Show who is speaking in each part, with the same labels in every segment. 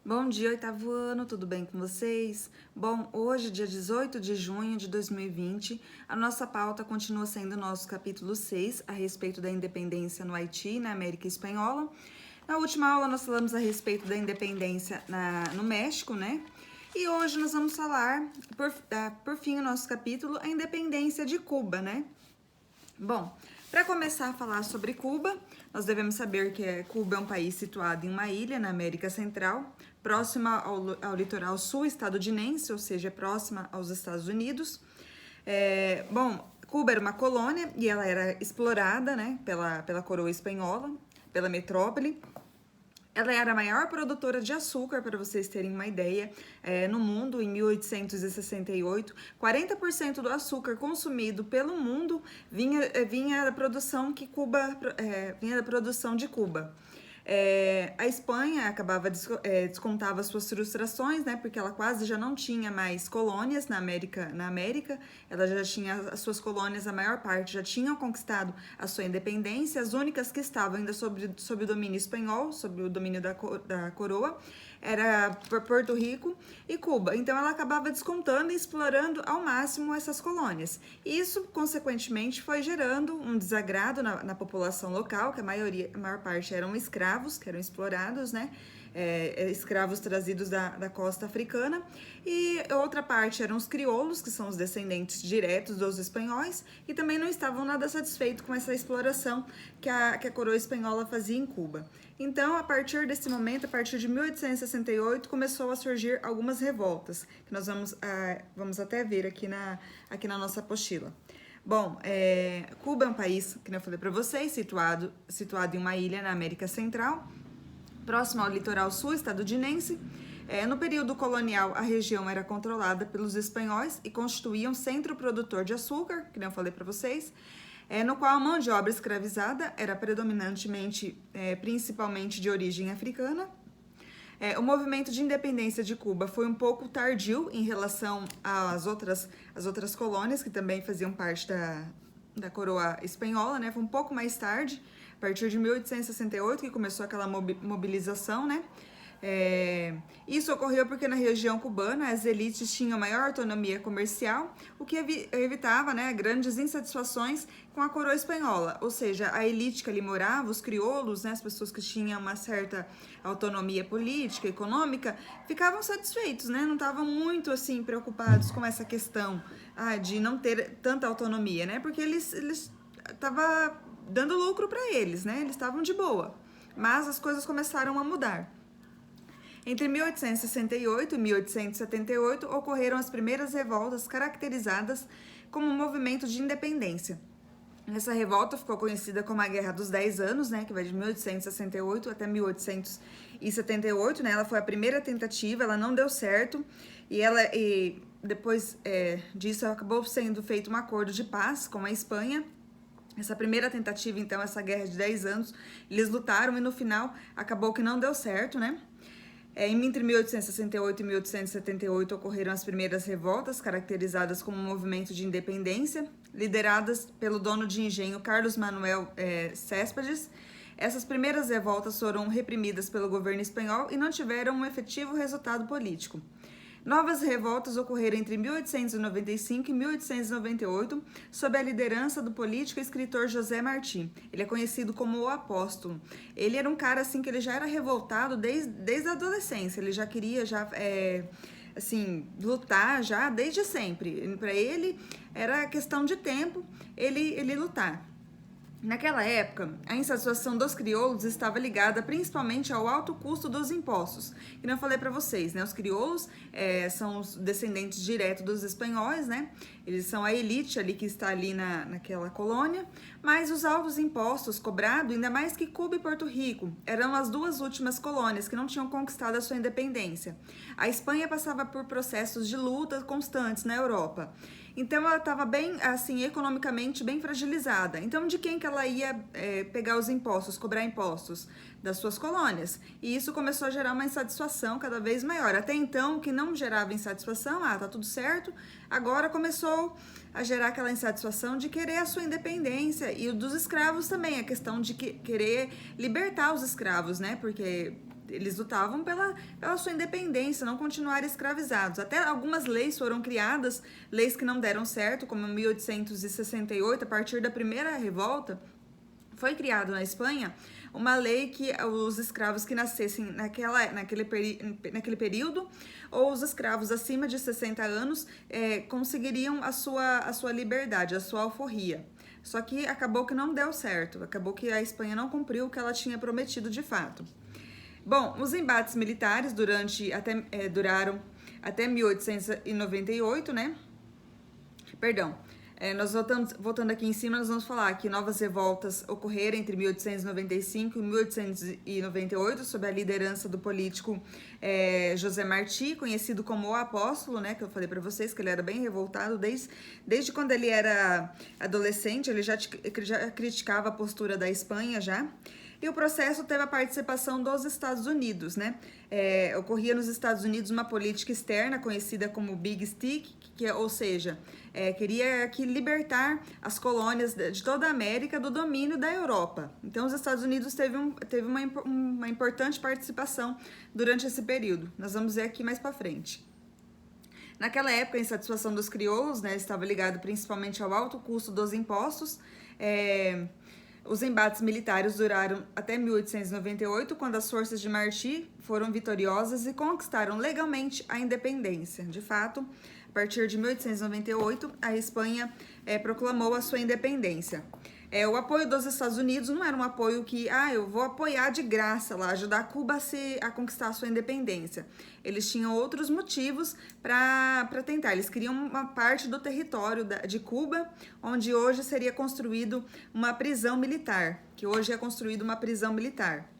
Speaker 1: Bom dia, oitavo ano, tudo bem com vocês? Bom, hoje, dia 18 de junho de 2020, a nossa pauta continua sendo o nosso capítulo 6, a respeito da independência no Haiti, na América Espanhola. Na última aula, nós falamos a respeito da independência no México, né? E hoje nós vamos falar, por fim, o nosso capítulo, a independência de Cuba, né? Bom, para começar a falar sobre Cuba, nós devemos saber que Cuba é um país situado em uma ilha na América Central, próxima ao litoral sul estadunidense, ou seja, próxima aos Estados Unidos. Cuba era uma colônia e ela era explorada, né, pela coroa espanhola, pela metrópole. Ela era a maior produtora de açúcar, para vocês terem uma ideia, no mundo. Em 1868, 40% do açúcar consumido pelo mundo vinha da produção vinha da produção de Cuba. A Espanha descontava suas frustrações, né, porque ela quase já não tinha mais colônias na América, ela já tinha as suas colônias, a maior parte já tinham conquistado a sua independência, as únicas que estavam ainda sob o domínio espanhol, sob o domínio da coroa, era Porto Rico e Cuba. Então ela acabava descontando e explorando ao máximo essas colônias. E isso, consequentemente, foi gerando um desagrado na população local, que a maior parte eram escravos, que eram explorados, né? Escravos trazidos da costa africana, e outra parte eram os crioulos, que são os descendentes diretos dos espanhóis, e também não estavam nada satisfeitos com essa exploração que a coroa espanhola fazia em Cuba. Então, a partir desse momento, a partir de 1868, começou a surgir algumas revoltas, que nós vamos até ver aqui na nossa apostila. Bom, Cuba é um país, que eu falei para vocês, situado em uma ilha na América Central, próximo ao litoral sul estadunidense. No período colonial, a região era controlada pelos espanhóis e constituía um centro produtor de açúcar, que eu falei para vocês, no qual a mão de obra escravizada era predominantemente, principalmente de origem africana. O movimento de independência de Cuba foi um pouco tardio em relação às outras colônias, que também faziam parte da coroa espanhola, né? Foi um pouco mais tarde, a partir de 1868, que começou aquela mobilização, né? Isso ocorreu porque na região cubana as elites tinham maior autonomia comercial, o que evitava, né, grandes insatisfações com a coroa espanhola, ou seja, a elite que ali morava, os crioulos, né, as pessoas que tinham uma certa autonomia política, econômica, ficavam satisfeitos, né, não estavam muito assim preocupados com essa questão de não ter tanta autonomia, né, porque eles estavam dando lucro para eles, né, eles estavam de boa, mas as coisas começaram a mudar. Entre 1868 e 1878 ocorreram as primeiras revoltas caracterizadas como um movimento de independência. Essa revolta ficou conhecida como a Guerra dos 10 Anos, né, que vai de 1868 até 1878, né, ela foi a primeira tentativa, ela não deu certo, e depois disso acabou sendo feito um acordo de paz com a Espanha. Essa primeira tentativa, então, essa Guerra de 10 Anos, eles lutaram e no final acabou que não deu certo, né. Entre 1868 e 1878 ocorreram as primeiras revoltas, caracterizadas como um movimento de independência, lideradas pelo dono de engenho Carlos Manuel Céspedes. Essas primeiras revoltas foram reprimidas pelo governo espanhol e não tiveram um efetivo resultado político. Novas revoltas ocorreram entre 1895 e 1898, sob a liderança do político e escritor José Martí. Ele é conhecido como o Apóstolo. Ele era um cara assim que ele já era revoltado desde a adolescência. Ele já queria lutar já desde sempre. Para ele era questão de tempo ele lutar. Naquela época, a insatisfação dos crioulos estava ligada principalmente ao alto custo dos impostos. E eu falei para vocês, né? Os crioulos são os descendentes diretos dos espanhóis, né? Eles são a elite ali que está ali naquela colônia. Mas os altos impostos cobrados, ainda mais que Cuba e Porto Rico, eram as duas últimas colônias que não tinham conquistado a sua independência. A Espanha passava por processos de luta constantes na Europa. Então ela estava bem, assim, economicamente bem fragilizada. Então de quem que ela ia pegar os impostos, cobrar impostos? Das suas colônias. E isso começou a gerar uma insatisfação cada vez maior. Até então, que não gerava insatisfação, tá tudo certo. Agora começou a gerar aquela insatisfação de querer a sua independência. E dos escravos também, a questão de querer libertar os escravos, né? Porque eles lutavam pela sua independência, não continuar escravizados. Até algumas leis foram criadas, leis que não deram certo, como em 1868, a partir da primeira revolta, foi criado na Espanha uma lei que os escravos que nascessem naquele período, ou os escravos acima de 60 anos, conseguiriam a sua liberdade, a sua alforria. Só que acabou que não deu certo, acabou que a Espanha não cumpriu o que ela tinha prometido de fato. Bom, os embates militares duraram até 1898, né? Perdão. Nós voltando aqui em cima, nós vamos falar que novas revoltas ocorreram entre 1895 e 1898, sob a liderança do político José Martí, conhecido como o Apóstolo, né? Que eu falei para vocês que ele era bem revoltado desde quando ele era adolescente, ele já criticava a postura da Espanha já. E o processo teve a participação dos Estados Unidos, né? Ocorria nos Estados Unidos uma política externa conhecida como Big Stick, ou seja, queria libertar as colônias de toda a América do domínio da Europa. Então, os Estados Unidos teve uma importante participação durante esse período. Nós vamos ver aqui mais para frente. Naquela época, a insatisfação dos crioulos, né, estava ligado principalmente ao alto custo dos impostos. Os embates militares duraram até 1898, quando as forças de Martí foram vitoriosas e conquistaram legalmente a independência. De fato, a partir de 1898, a Espanha proclamou a sua independência. O apoio dos Estados Unidos não era um apoio que, eu vou apoiar de graça lá, ajudar Cuba a conquistar a sua independência. Eles tinham outros motivos para tentar. Eles queriam uma parte do território de Cuba, onde hoje seria construído uma prisão militar, que hoje é construída uma prisão militar.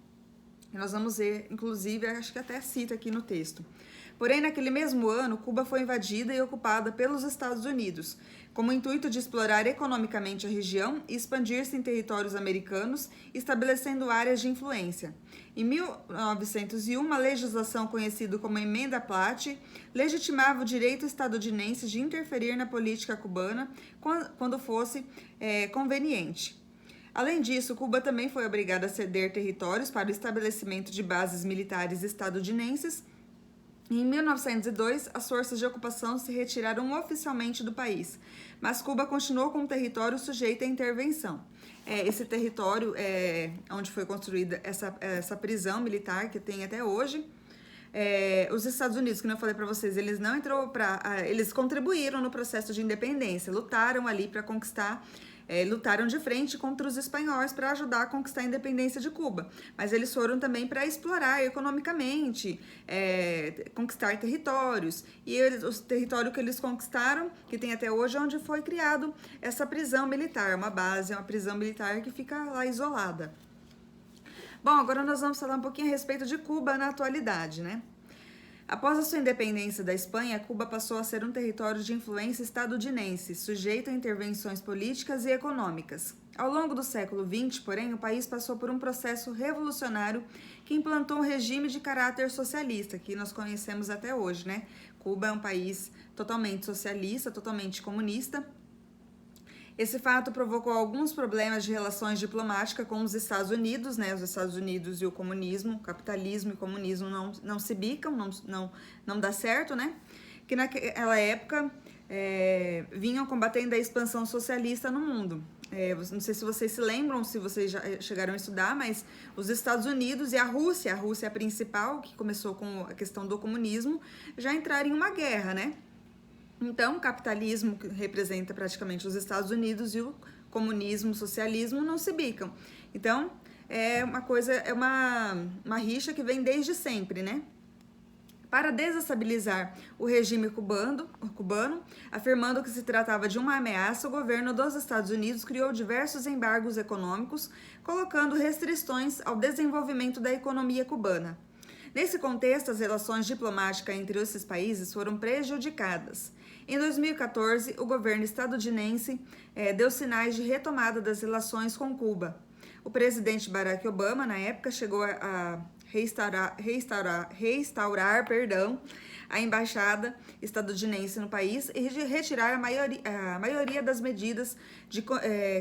Speaker 1: E nós vamos ver, inclusive, acho que até cita aqui no texto. Porém, naquele mesmo ano, Cuba foi invadida e ocupada pelos Estados Unidos, com o intuito de explorar economicamente a região e expandir-se em territórios americanos, estabelecendo áreas de influência. Em 1901, uma legislação conhecida como Emenda Platt legitimava o direito estadunidense de interferir na política cubana quando fosse conveniente. Além disso, Cuba também foi obrigada a ceder territórios para o estabelecimento de bases militares estadunidenses. Em 1902, as forças de ocupação se retiraram oficialmente do país, mas Cuba continuou com um território sujeito à intervenção. Esse território onde foi construída essa prisão militar que tem até hoje. Os Estados Unidos, como eu falei para vocês, eles contribuíram no processo de independência, lutaram ali para conquistar. Lutaram de frente contra os espanhóis para ajudar a conquistar a independência de Cuba. Mas eles foram também para explorar economicamente, conquistar territórios. E o território que eles conquistaram, que tem até hoje, é onde foi criado essa prisão militar, uma prisão militar que fica lá isolada. Bom, agora nós vamos falar um pouquinho a respeito de Cuba na atualidade, né? Após a sua independência da Espanha, Cuba passou a ser um território de influência estadunidense, sujeito a intervenções políticas e econômicas. Ao longo do século XX, porém, o país passou por um processo revolucionário que implantou um regime de caráter socialista, que nós conhecemos até hoje, né? Cuba é um país totalmente socialista, totalmente comunista. Esse fato provocou alguns problemas de relações diplomáticas com os Estados Unidos, né? Os Estados Unidos e o comunismo, capitalismo e comunismo não se bicam, não dá certo, né? Que naquela época vinham combatendo a expansão socialista no mundo. Não sei se vocês se lembram, se vocês já chegaram a estudar, mas os Estados Unidos e a Rússia é a principal, que começou com a questão do comunismo, já entraram em uma guerra, né? Então, o capitalismo, que representa praticamente os Estados Unidos, e o comunismo, o socialismo não se bicam. Então, é uma rixa que vem desde sempre, né? Para desestabilizar o regime cubano, afirmando que se tratava de uma ameaça, o governo dos Estados Unidos criou diversos embargos econômicos, colocando restrições ao desenvolvimento da economia cubana. Nesse contexto, as relações diplomáticas entre esses países foram prejudicadas. Em 2014, o governo estadunidense deu sinais de retomada das relações com Cuba. O presidente Barack Obama, na época, chegou a restaurar a embaixada estadunidense no país e retirar a maioria das medidas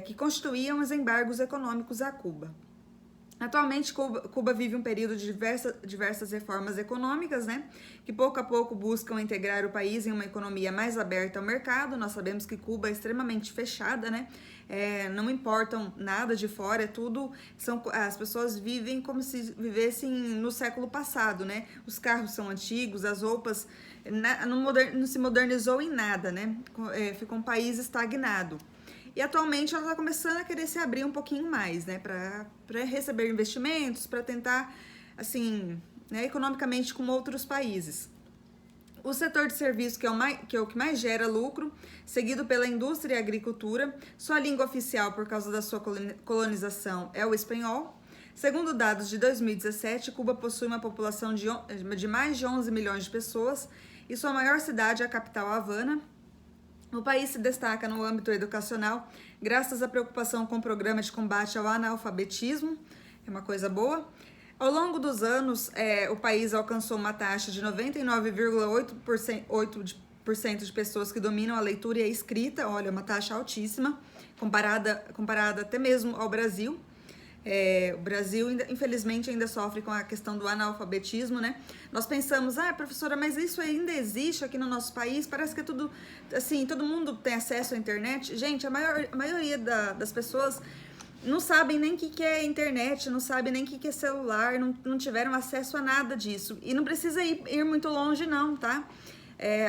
Speaker 1: que constituíam os embargos econômicos a Cuba. Atualmente, Cuba vive um período de diversas reformas econômicas, né? Que pouco a pouco buscam integrar o país em uma economia mais aberta ao mercado. Nós sabemos que Cuba é extremamente fechada, né? Não importam nada de fora, as pessoas vivem como se vivessem no século passado, né? Os carros são antigos, as roupas não se modernizou em nada, né? Ficou um país estagnado. E atualmente ela está começando a querer se abrir um pouquinho mais, né, para receber investimentos, para tentar, assim, né, economicamente com outros países. O setor de serviços, que é o que mais gera lucro, seguido pela indústria e agricultura, sua língua oficial por causa da sua colonização é o espanhol. Segundo dados de 2017, Cuba possui uma população de mais de 11 milhões de pessoas e sua maior cidade é a capital Havana. O país se destaca no âmbito educacional graças à preocupação com o programa de combate ao analfabetismo, é uma coisa boa. Ao longo dos anos, o país alcançou uma taxa de 99,8% de pessoas que dominam a leitura e a escrita, olha, uma taxa altíssima, comparada até mesmo ao Brasil. O Brasil, infelizmente, ainda sofre com a questão do analfabetismo, né? Nós pensamos, professora, mas isso ainda existe aqui no nosso país? Parece que é tudo, assim, todo mundo tem acesso à internet. Gente, a maioria das pessoas não sabem nem o que é internet, não sabem nem o que é celular, não tiveram acesso a nada disso. E não precisa ir muito longe, não, tá?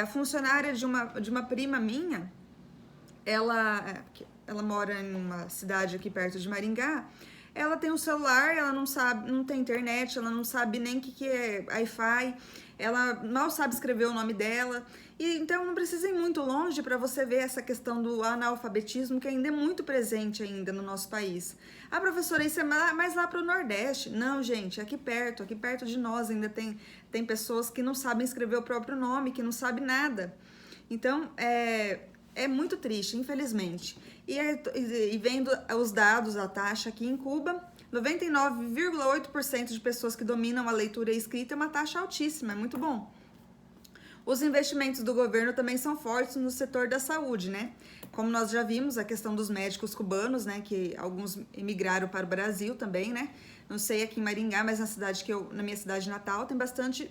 Speaker 1: A funcionária de uma prima minha, ela mora em uma cidade aqui perto de Maringá. Ela tem um celular, ela não tem internet, ela não sabe nem o que é Wi-Fi, ela mal sabe escrever o nome dela. E então não precisa ir muito longe para você ver essa questão do analfabetismo, que ainda é muito presente ainda no nosso país. Professora, isso é mais lá para o Nordeste. Não, gente, aqui perto de nós ainda tem pessoas que não sabem escrever o próprio nome, que não sabem nada. Então, é muito triste, infelizmente. E vendo os dados, a taxa aqui em Cuba, 99,8% de pessoas que dominam a leitura e a escrita é uma taxa altíssima, é muito bom. Os investimentos do governo também são fortes no setor da saúde, né? Como nós já vimos, a questão dos médicos cubanos, né? Que alguns emigraram para o Brasil também, né? Não sei aqui em Maringá, mas na minha cidade natal,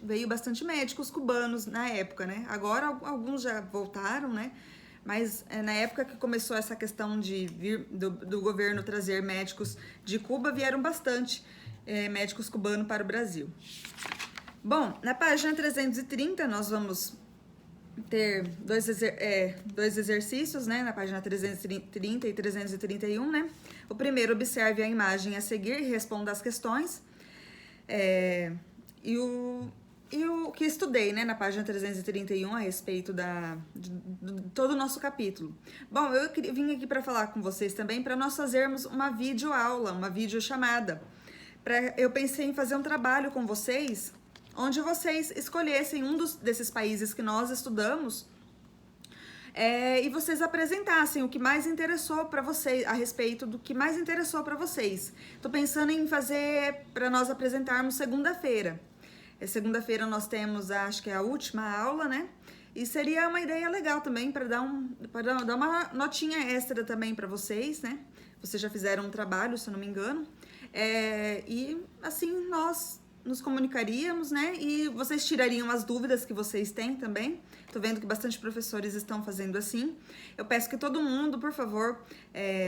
Speaker 1: veio bastante médicos cubanos na época, né? Agora alguns já voltaram, né? Mas na época que começou essa questão de vir do governo trazer médicos de Cuba, vieram bastante médicos cubanos para o Brasil. Bom, na página 330 nós vamos ter dois exercícios, né? Na página 330 e 331, né? O primeiro, observe a imagem a seguir e responda as questões. E o que estudei, né, na página 331 a respeito de todo o nosso capítulo. Bom, eu vim aqui para falar com vocês também para nós fazermos uma videoaula, uma videochamada. Eu pensei em fazer um trabalho com vocês, onde vocês escolhessem desses países que nós estudamos e vocês apresentassem o que mais interessou para vocês, a respeito do que mais interessou para vocês. Tô pensando em fazer para nós apresentarmos segunda-feira. Segunda-feira nós temos, acho que é a última aula, né? E seria uma ideia legal também para dar uma notinha extra também para vocês, né? Vocês já fizeram um trabalho, se eu não me engano. E assim nós nos comunicaríamos, né? E vocês tirariam as dúvidas que vocês têm também. Tô vendo que bastante professores estão fazendo assim. Eu peço que todo mundo, por favor,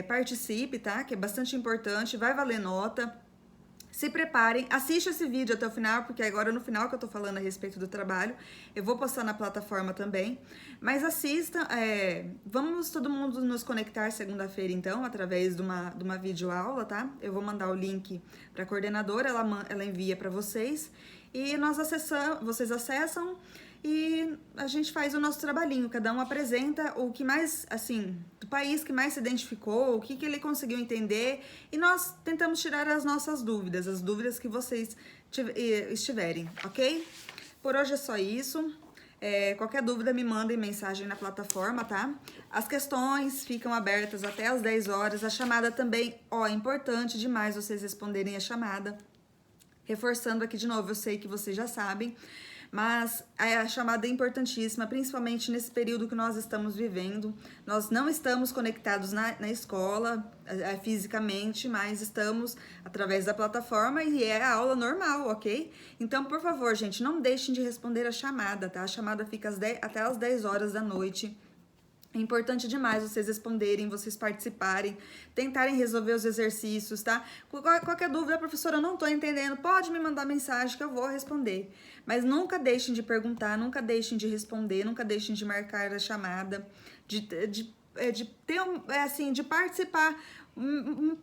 Speaker 1: participe, tá? Que é bastante importante, vai valer nota. Se preparem, assiste esse vídeo até o final, porque agora no final que eu tô falando a respeito do trabalho, eu vou postar na plataforma também, mas assista, vamos todo mundo nos conectar segunda-feira então, através de uma videoaula, tá? Eu vou mandar o link para a coordenadora, ela envia para vocês, e vocês acessam, e a gente faz o nosso trabalhinho, cada um apresenta o que mais, assim, do país que mais se identificou, o que ele conseguiu entender, e nós tentamos tirar as nossas dúvidas, as dúvidas que vocês estiverem, ok? Por hoje é só isso. Qualquer dúvida me mandem mensagem na plataforma, tá? As questões ficam abertas até às 10 horas, a chamada também, é importante demais vocês responderem a chamada. Reforçando aqui de novo, eu sei que vocês já sabem, mas a chamada é importantíssima, principalmente nesse período que nós estamos vivendo. Nós não estamos conectados na escola fisicamente, mas estamos através da plataforma e é a aula normal, ok? Então, por favor, gente, não deixem de responder a chamada, tá? A chamada fica até às 10 horas da noite. É importante demais vocês responderem, vocês participarem, tentarem resolver os exercícios, tá? Qualquer dúvida, professora, eu não tô entendendo, pode me mandar mensagem que eu vou responder. Mas nunca deixem de perguntar, nunca deixem de responder, nunca deixem de marcar a chamada, de ter assim, de participar,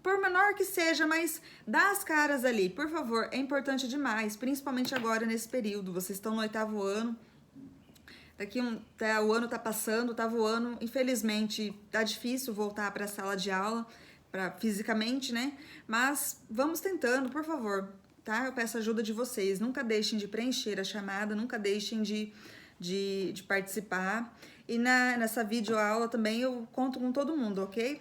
Speaker 1: por menor que seja, mas dá as caras ali, por favor, é importante demais, principalmente agora nesse período, vocês estão no 8º ano. O ano tá passando, tá voando. Infelizmente, tá difícil voltar para a sala de aula, fisicamente, né? Mas vamos tentando, por favor, tá? Eu peço ajuda de vocês. Nunca deixem de preencher a chamada, nunca deixem de participar. E nessa videoaula também eu conto com todo mundo, ok?